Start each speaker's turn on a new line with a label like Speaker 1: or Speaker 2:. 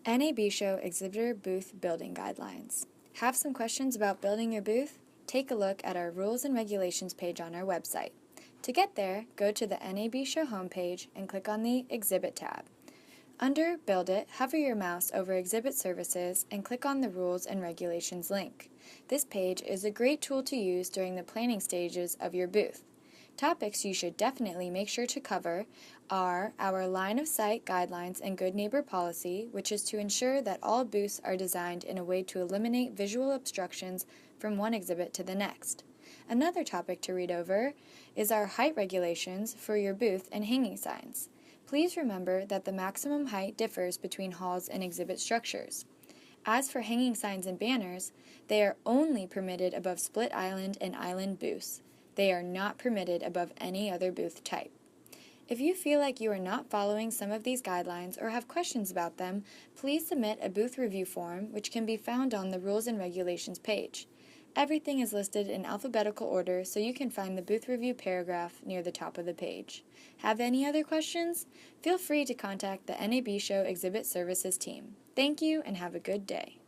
Speaker 1: NAB Show Exhibitor Booth Building Guidelines. Have some questions about building your booth? Take a look at our Rules and Regulations page on our website. To get there, go to the NAB Show homepage and click on the Exhibit tab. Under Build It, hover your mouse over Exhibit Services and click on the Rules and Regulations link. This page is a great tool to use during the planning stages of your booth. Topics you should definitely make sure to cover are our line of sight guidelines and good neighbor policy, which is to ensure that all booths are designed in a way to eliminate visual obstructions from one exhibit to the next. Another topic to read over is our height regulations for your booth and hanging signs. Please remember that the maximum height differs between halls and exhibit structures. As for hanging signs and banners, they are only permitted above split island and island booths. They are not permitted above any other booth type. If you feel like you are not following some of these guidelines or have questions about them, please submit a booth review form, which can be found on the Rules and Regulations page. Everything is listed in alphabetical order, so you can find the booth review paragraph near the top of the page. Have any other questions? Feel free to contact the NAB Show Exhibit Services team. Thank you and have a good day.